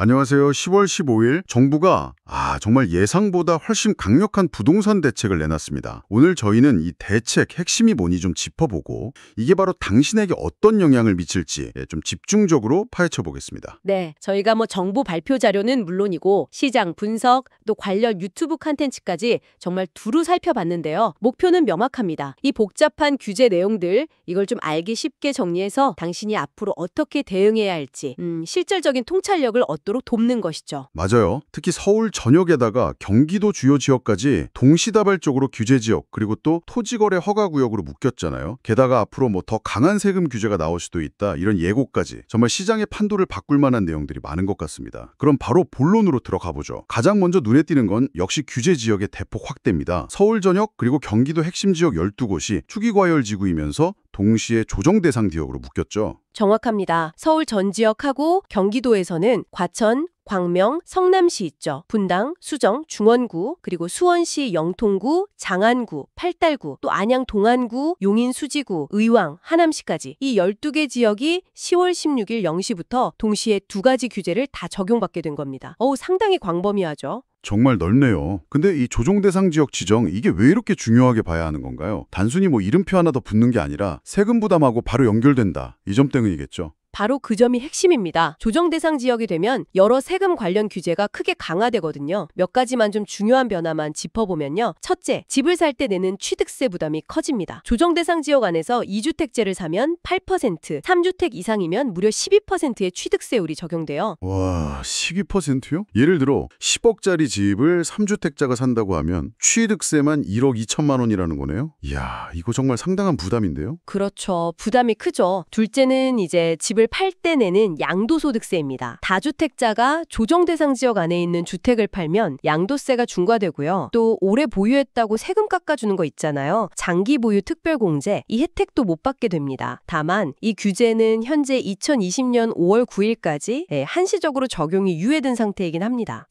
안녕하세요. 10월 15일 정부가 정말 예상보다 훨씬 강력한 부동산 대책을 내놨습니다. 오늘 저희는 이 대책 핵심이 뭐니 좀 짚어보고 이게 바로 당신에게 어떤 영향을 미칠지 좀 집중적으로 파헤쳐 보겠습니다. 네, 저희가 정부 발표 자료는 물론이고 시장 분석, 또 관련 유튜브 콘텐츠까지 정말 두루 살펴봤는데요. 목표는 명확합니다. 이 복잡한 규제 내용들, 이걸 좀 알기 쉽게 정리해서 당신이 앞으로 어떻게 대응해야 할지 실질적인 통찰력을 얻도록 돕는 것이죠. 맞아요. 특히 서울 전역에다가 경기도 주요 지역까지 동시다발적으로 규제 지역 그리고 또 토지거래 허가구역으로 묶였잖아요. 게다가 앞으로 더 강한 세금 규제가 나올 수도 있다 이런 예고까지 정말 시장의 판도를 바꿀 만한 내용들이 많은 것 같습니다. 그럼 바로 본론으로 들어가 보죠. 가장 먼저 눈에 띄는 건 역시 규제 지역의 대폭 확대입니다. 서울 전역 그리고 경기도 핵심 지역 12곳이 추기과열지구이면서 동시에 조정 대상 지역으로 묶였죠. 정확합니다. 서울 전 지역하고 경기도에서는 과천, 광명, 성남시 있죠. 분당, 수정, 중원구, 그리고 수원시 영통구, 장안구, 팔달구, 또 안양 동안구, 용인 수지구, 의왕, 하남시까지 이 12개 지역이 10월 16일 0시부터 동시에 두 가지 규제를 다 적용받게 된 겁니다. 상당히 광범위하죠. 정말 넓네요. 근데 이 조정 대상 지역 지정 이게 왜 이렇게 중요하게 봐야 하는 건가요? 단순히 이름표 하나 더 붙는 게 아니라 세금 부담하고 바로 연결된다. 이 점 때문이겠죠. 바로 그 점이 핵심입니다. 조정 대상 지역이 되면 여러 세금 관련 규제가 크게 강화되거든요. 몇 가지만 좀 중요한 변화만 짚어보면요. 첫째, 집을 살 때 내는 취득세 부담이 커집니다. 조정 대상 지역 안에서 2주택제를 사면 8%, 3주택 이상이면 무려 12%의 취득세율이 적용돼요. 와, 12%요? 예를 들어 10억짜리 집을 3주택자가 산다고 하면 취득세만 1억 2천만 원이라는 거네요? 이야, 이거 정말 상당한 부담인데요? 그렇죠. 부담이 크죠. 둘째는 이제 집을 팔 때 내는 양도소득세입니다. 다주택자가 조정 대상 지역 안에 있는 주택을 팔면 양도세가 중과되고요. 또 오래 보유했다고 세금 깎아주는 거 있잖아요. 장기 보유 특별공제, 이 혜택도 못 받게 됩니다. 다만 이 규제는 현재 2020년 5월 9일까지 한시적으로 적용이 유예된 상태이긴 합니다.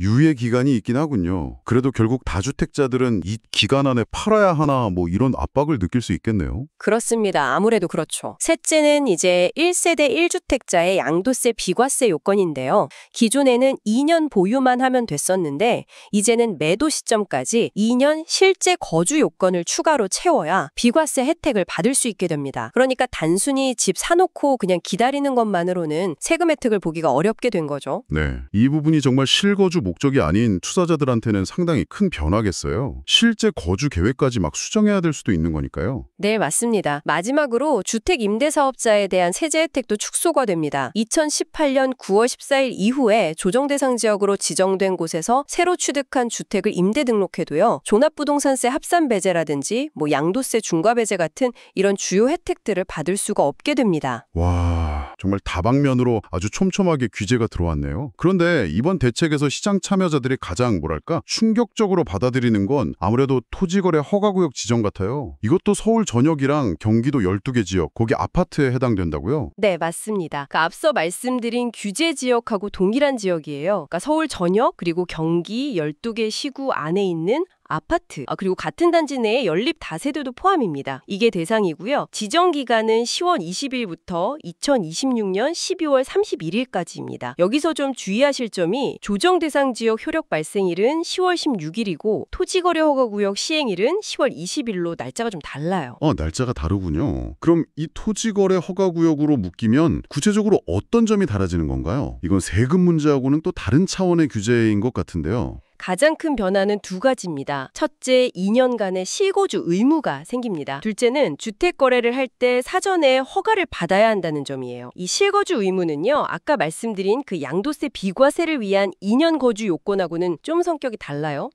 유예 기간이 있긴 하군요. 그래도 결국 다주택자들은 이 기간 안에 팔아야 하나 이런 압박을 느낄 수 있겠네요. 그렇습니다. 아무래도 그렇죠. 셋째는 이제 1세대 1주택자의 양도세 비과세 요건인데요. 기존에는 2년 보유만 하면 됐었는데 이제는 매도 시점까지 2년 실제 거주 요건을 추가로 채워야 비과세 혜택을 받을 수 있게 됩니다. 그러니까 단순히 집 사놓고 그냥 기다리는 것만으로는 세금 혜택을 보기가 어렵게 된 거죠. 네, 이 부분이 정말 실거주 목적이 아닌 투자자들한테는 상당히 큰 변화겠어요. 실제 거주 계획까지 수정해야 될 수도 있는 거니까요. 네, 맞습니다. 마지막으로 주택임대사업자에 대한 세제 혜택도 축소가 됩니다. 2018년 9월 14일 이후에 조정 대상 지역으로 지정된 곳에서 새로 취득한 주택을 임대 등록해도요. 종합부동산세 합산 배제라든지 양도세 중과 배제 같은 이런 주요 혜택들을 받을 수가 없게 됩니다. 와, 정말 다방면으로 아주 촘촘하게 규제가 들어왔네요. 그런데 이번 대책에서 시장 참여자들이 가장 충격적으로 받아들이는 건 아무래도 토지거래 허가구역 지정 같아요. 이것도 서울 전역이랑 경기도 12개 지역, 거기 아파트에 해당된다고요? 네, 맞습니다. 앞서 말씀드린 규제 지역하고 동일한 지역이에요. 서울 전역 그리고 경기 12개 시구 안에 있는 아파트, 그리고 같은 단지 내에 연립 다세대도 포함입니다. 이게 대상이고요. 지정 기간은 10월 20일부터 2026년 12월 31일까지입니다. 여기서 좀 주의하실 점이 조정 대상 지역 효력 발생일은 10월 16일이고 토지거래 허가구역 시행일은 10월 20일로 날짜가 좀 달라요. 날짜가 다르군요. 그럼 이 토지거래 허가구역으로 묶이면 구체적으로 어떤 점이 달라지는 건가요? 이건 세금 문제하고는 또 다른 차원의 규제인 것 같은데요. 가장 큰 변화는 두 가지입니다. 첫째, 2년간의 실거주 의무가 생깁니다. 둘째는 주택 거래를 할 때 사전에 허가를 받아야 한다는 점이에요. 이 실거주 의무는요, 아까 말씀드린 그 양도세 비과세를 위한 2년 거주 요건하고는 좀 성격이 달라요.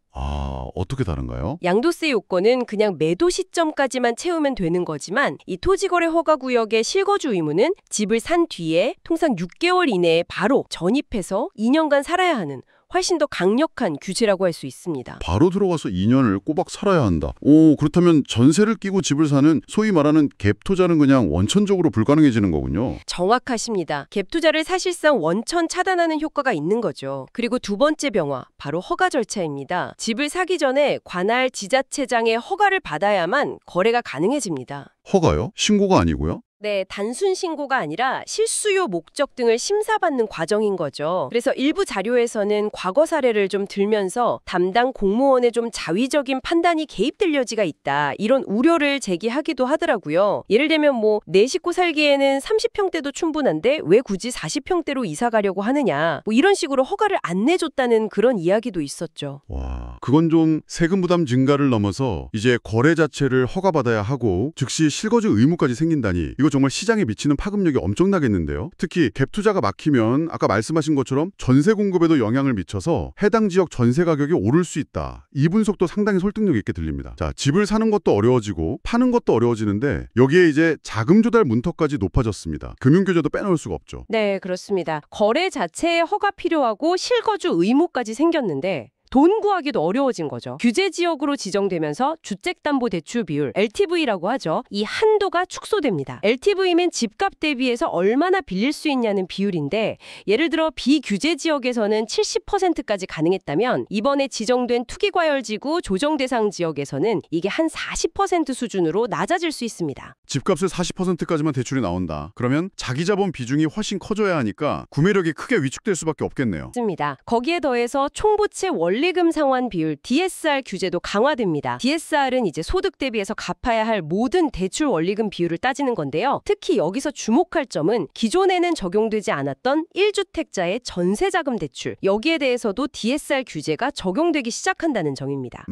어떻게 다른가요? 양도세 요건은 그냥 매도 시점까지만 채우면 되는 거지만 이 토지거래 허가구역의 실거주 의무는 집을 산 뒤에 통상 6개월 이내에 바로 전입해서 2년간 살아야 하는 훨씬 더 강력한 규제라고 할 수 있습니다. 바로 들어가서 2년을 꼬박 살아야 한다. 그렇다면 전세를 끼고 집을 사는 소위 말하는 갭 투자는 그냥 원천적으로 불가능해지는 거군요. 정확하십니다. 갭 투자를 사실상 원천 차단하는 효과가 있는 거죠. 그리고 두 번째 변화, 바로 허가 절차입니다. 집을 사기 전에 관할 지자체장의 허가를 받아야만 거래가 가능해집니다. 허가요? 신고가 아니고요? 네, 단순 신고가 아니라 실수요 목적 등을 심사받는 과정인 거죠. 그래서 일부 자료에서는 과거 사례를 좀 들면서 담당 공무원의 좀 자위적인 판단이 개입될 여지가 있다. 이런 우려를 제기하기도 하더라고요. 예를 들면 내 식구 살기에는 30평대도 충분한데 왜 굳이 40평대로 이사 가려고 하느냐. 이런 식으로 허가를 안 내줬다는 그런 이야기도 있었죠. 와, 그건 좀 세금 부담 증가를 넘어서 이제 거래 자체를 허가받아야 하고 즉시 실거주 의무까지 생긴다니 이거 정말 시장에 미치는 파급력이 엄청나겠는데요. 특히 갭 투자가 막히면 아까 말씀하신 것처럼 전세 공급에도 영향을 미쳐서 해당 지역 전세 가격이 오를 수 있다. 이 분석도 상당히 설득력 있게 들립니다. 자, 집을 사는 것도 어려워지고 파는 것도 어려워지는데 여기에 이제 자금 조달 문턱까지 높아졌습니다. 금융 규제도 빼놓을 수가 없죠. 네, 그렇습니다. 거래 자체에 허가 필요하고 실거주 의무까지 생겼는데 돈 구하기도 어려워진 거죠. 규제 지역으로 지정되면서 주택담보대출 비율, LTV라고 하죠. 이 한도가 축소됩니다. LTV면 집값 대비해서 얼마나 빌릴 수 있냐는 비율인데 예를 들어 비규제 지역에서는 70%까지 가능했다면 이번에 지정된 투기과열지구 조정 대상 지역에서는 이게 한 40% 수준으로 낮아질 수 있습니다. 집값의 40%까지만 대출이 나온다. 그러면 자기 자본 비중이 훨씬 커져야 하니까 구매력이 크게 위축될 수밖에 없겠네요. 맞습니다. 거기에 더해서 총부채 원리금 상환 비율 DSR 규제도 강화됩니다. DSR은 이제 소득 대비해서 갚아야 할 모든 대출 원리금 비율을 따지는 건데요. 특히 여기서 주목할 점은 기존에는 적용되지 않았던 1주택자의 전세자금 대출. 여기에 대해서도 DSR 규제가 적용되기 시작한다는 점입니다.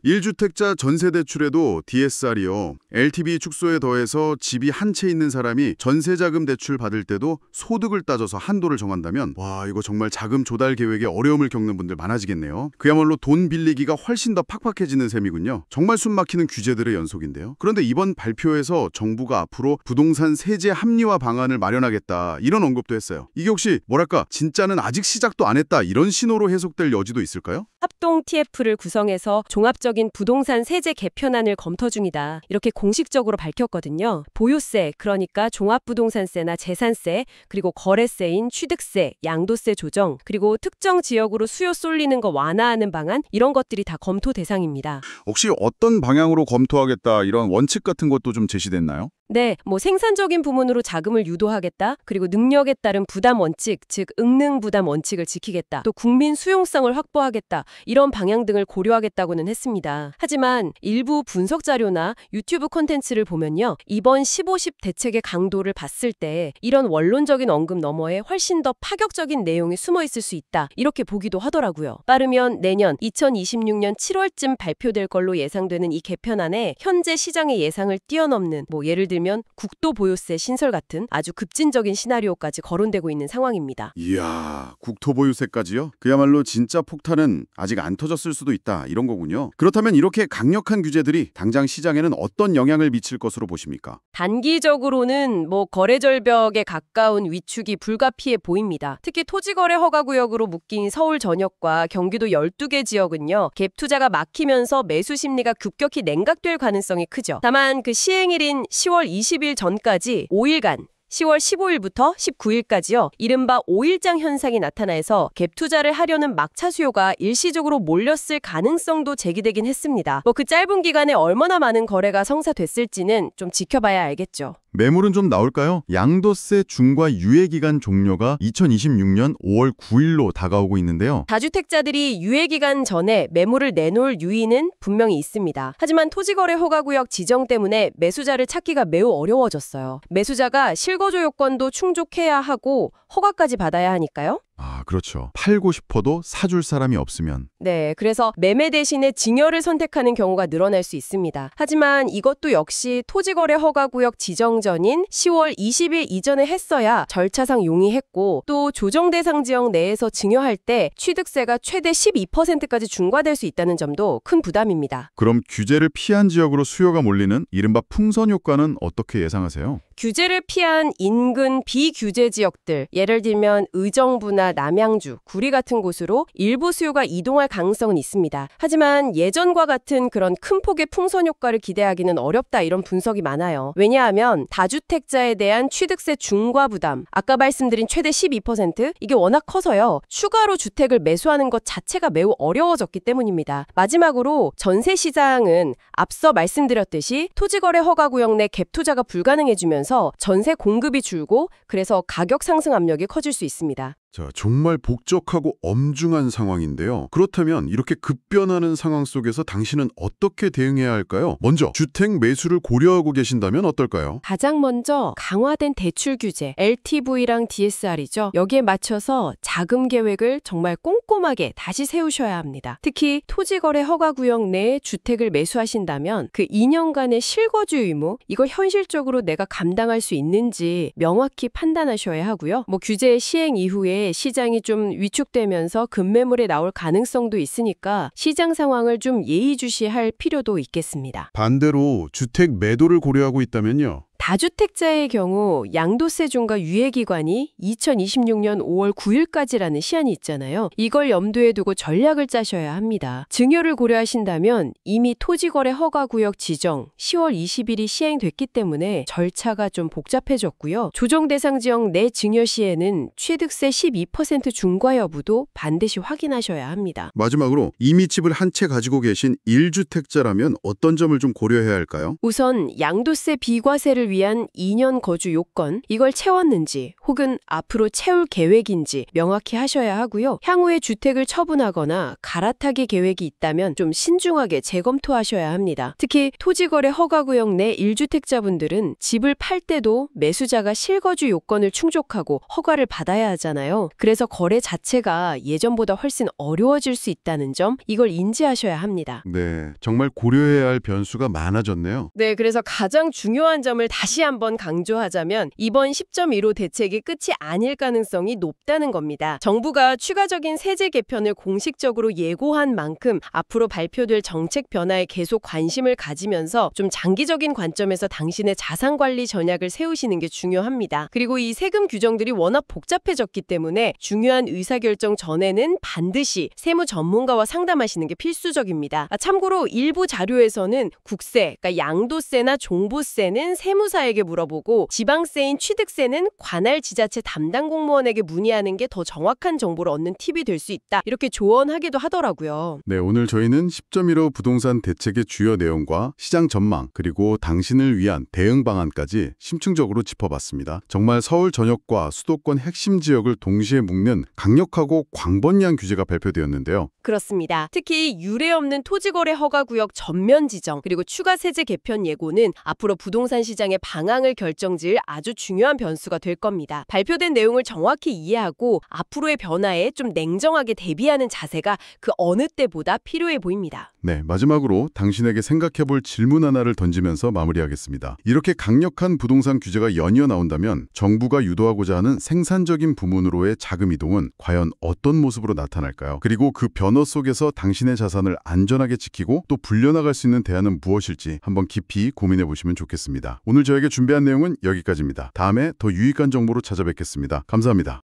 1주택자 전세 대출에도 DSR이요. LTV 축소에 더해서 집이 한 채 있는 사람이 전세자금 대출 받을 때도 소득을 따져서 한도를 정한다면 와, 이거 정말 자금 조달 계획에 어려움을 겪는 분들 많아지겠네요. 그야말로 돈 빌리기가 훨씬 더 팍팍해지는 셈이군요. 정말 숨막히는 규제들의 연속인데요. 그런데 이번 발표에서 정부가 앞으로 부동산 세제 합리화 방안을 마련하겠다 이런 언급도 했어요. 이게 혹시 뭐랄까 진짜는 아직 시작도 안 했다 이런 신호로 해석될 여지도 있을까요? 합동 TF를 구성해서 종합적인 부동산 세제 개편안을 검토 중이다. 이렇게 공식적으로 밝혔거든요. 보유세, 그러니까 종합부동산세나 재산세, 그리고 거래세인 취득세, 양도세 조정, 그리고 특정 지역으로 수요 쏠리는 거 완화하는 방안, 이런 것들이 다 검토 대상입니다. 혹시 어떤 방향으로 검토하겠다 이런 원칙 같은 것도 좀 제시됐나요? 네, 생산적인 부문으로 자금을 유도하겠다. 그리고 능력에 따른 부담 원칙, 즉 응능 부담 원칙을 지키겠다. 또 국민 수용성을 확보하겠다. 이런 방향 등을 고려하겠다고는 했습니다. 하지만 일부 분석 자료나 유튜브 콘텐츠를 보면요. 이번 15.10 대책의 강도를 봤을 때 이런 원론적인 언급 너머에 훨씬 더 파격적인 내용이 숨어 있을 수 있다. 이렇게 보기도 하더라고요. 빠르면 내년 2026년 7월쯤 발표될 걸로 예상되는 이 개편안에 현재 시장의 예상을 뛰어넘는 예를 들면 국도 보유세 신설 같은 아주 급진적인 시나리오까지 거론되고 있는 상황입니다. 이야, 국토 보유세까지요? 그야말로 진짜 폭탄은 아직 안 터졌을 수도 있다 이런 거군요. 그렇다면 이렇게 강력한 규제들이 당장 시장에는 어떤 영향을 미칠 것으로 보십니까? 단기적으로는 거래 절벽에 가까운 위축이 불가피해 보입니다. 특히 토지거래 허가구역으로 묶인 서울 전역과 경기도 12개 지역은요. 갭 투자가 막히면서 매수 심리가 급격히 냉각될 가능성이 크죠. 다만 그 시행일인 10월 20일 전까지 5일간 10월 15일부터 19일까지요. 이른바 5일장 현상이 나타나서 갭 투자를 하려는 막차 수요가 일시적으로 몰렸을 가능성도 제기되긴 했습니다. 그 짧은 기간에 얼마나 많은 거래가 성사됐을지는 좀 지켜봐야 알겠죠. 매물은 좀 나올까요? 양도세 중과 유예기간 종료가 2026년 5월 9일로 다가오고 있는데요. 다주택자들이 유예기간 전에 매물을 내놓을 유의는 분명히 있습니다. 하지만 토지거래 허가구역 지정 때문에 매수자를 찾기가 매우 어려워졌어요. 매수자가 실거주 요건도 충족해야 하고 허가까지 받아야 하니까요. 아, 그렇죠. 팔고 싶어도 사줄 사람이 없으면. 네, 그래서 매매 대신에 증여를 선택하는 경우가 늘어날 수 있습니다. 하지만 이것도 역시 토지거래 허가구역 지정 전인 10월 20일 이전에 했어야 절차상 용이했고 또 조정 대상 지역 내에서 증여할 때 취득세가 최대 12%까지 중과될 수 있다는 점도 큰 부담입니다. 그럼 규제를 피한 지역으로 수요가 몰리는 이른바 풍선 효과는 어떻게 예상하세요? 규제를 피한 인근 비규제 지역들, 예를 들면 의정부나 남양주, 구리 같은 곳으로 일부 수요가 이동할 가능성은 있습니다. 하지만 예전과 같은 그런 큰 폭의 풍선 효과를 기대하기는 어렵다 이런 분석이 많아요. 왜냐하면 다주택자에 대한 취득세 중과 부담, 아까 말씀드린 최대 12% 이게 워낙 커서요. 추가로 주택을 매수하는 것 자체가 매우 어려워졌기 때문입니다. 마지막으로 전세 시장은 앞서 말씀드렸듯이 토지거래 허가구역 내 갭 투자가 불가능해지면서 줄어들면서 전세 공급이 줄고 그래서 가격 상승 압력이 커질 수 있습니다. 자, 정말 복잡하고 엄중한 상황인데요. 그렇다면 이렇게 급변하는 상황 속에서 당신은 어떻게 대응해야 할까요? 먼저 주택 매수를 고려하고 계신다면 어떨까요? 가장 먼저 강화된 대출 규제, LTV랑 DSR이죠. 여기에 맞춰서 자금 계획을 정말 꼼꼼하게 다시 세우셔야 합니다. 특히 토지거래 허가구역 내에 주택을 매수하신다면 그 2년간의 실거주 의무, 이걸 현실적으로 내가 감당할 수 있는지 명확히 판단하셔야 하고요. 규제 시행 이후에 시장이 좀 위축되면서 급매물에 나올 가능성도 있으니까 시장 상황을 좀 예의주시할 필요도 있겠습니다. 반대로 주택 매도를 고려하고 있다면요. 다주택자의 경우 양도세 중과 유예기간이 2026년 5월 9일까지라는 시한이 있잖아요. 이걸 염두에 두고 전략을 짜셔야 합니다. 증여를 고려하신다면 이미 토지거래 허가구역 지정 10월 20일이 시행됐기 때문에 절차가 좀 복잡해졌고요. 조정대상 지역 내 증여 시에는 취득세 12% 중과 여부도 반드시 확인하셔야 합니다. 마지막으로 이미 집을 한 채 가지고 계신 1주택자라면 어떤 점을 좀 고려해야 할까요? 우선 양도세 비과세를 위한 2년 거주 요건, 이걸 채웠는지 혹은 앞으로 채울 계획인지 명확히 하셔야 하고요. 향후에 주택을 처분하거나 갈아타기 계획이 있다면 좀 신중하게 재검토하셔야 합니다. 특히 토지거래 허가구역 내 1주택자분들은 집을 팔 때도 매수자가 실거주 요건을 충족하고 허가를 받아야 하잖아요. 그래서 거래 자체가 예전보다 훨씬 어려워질 수 있다는 점, 이걸 인지하셔야 합니다. 네, 정말 고려해야 할 변수가 많아졌네요. 네, 그래서 가장 중요한 점을 다시 한번 강조하자면 이번 10.15 대책이 끝이 아닐 가능성이 높다는 겁니다. 정부가 추가적인 세제 개편을 공식적으로 예고한 만큼 앞으로 발표될 정책 변화에 계속 관심을 가지면서 좀 장기적인 관점에서 당신의 자산관리 전략을 세우시는 게 중요합니다. 그리고 이 세금 규정들이 워낙 복잡해졌기 때문에 중요한 의사결정 전에는 반드시 세무 전문가와 상담하시는 게 필수적입니다. 참고로 일부 자료에서는 국세, 그러니까 양도세나 종부세는 세무사에게 물어보고 지방세인 취득세는 관할 지자체 담당 공무원에게 문의하는 게 더 정확한 정보를 얻는 팁이 될 수 있다. 이렇게 조언하기도 하더라고요. 네, 오늘 저희는 10.15 부동산 대책의 주요 내용과 시장 전망, 그리고 당신을 위한 대응 방안까지 심층적으로 짚어봤습니다. 정말 서울 전역과 수도권 핵심 지역을 동시에 묶는 강력하고 광범위한 규제가 발표되었는데요. 그렇습니다. 특히 유례 없는 토지거래 허가구역 전면 지정, 그리고 추가 세제 개편 예고는 앞으로 부동산 시장의 방향을 결정지을 아주 중요한 변수가 될 겁니다. 발표된 내용을 정확히 이해하고 앞으로의 변화에 좀 냉정하게 대비하는 자세가 그 어느 때보다 필요해 보입니다. 네, 마지막으로 당신에게 생각해볼 질문 하나를 던지면서 마무리하겠습니다. 이렇게 강력한 부동산 규제가 연이어 나온다면 정부가 유도하고자 하는 생산적인 부문으로의 자금 이동은 과연 어떤 모습으로 나타날까요? 그리고 그 변화 속에서 당신의 자산을 안전하게 지키고 또 불려나갈 수 있는 대안은 무엇일지 한번 깊이 고민해 보시면 좋겠습니다. 오늘 저에게 준비한 내용은 여기까지입니다. 다음에 더 유익한 정보로 찾아뵙겠습니다. 감사합니다.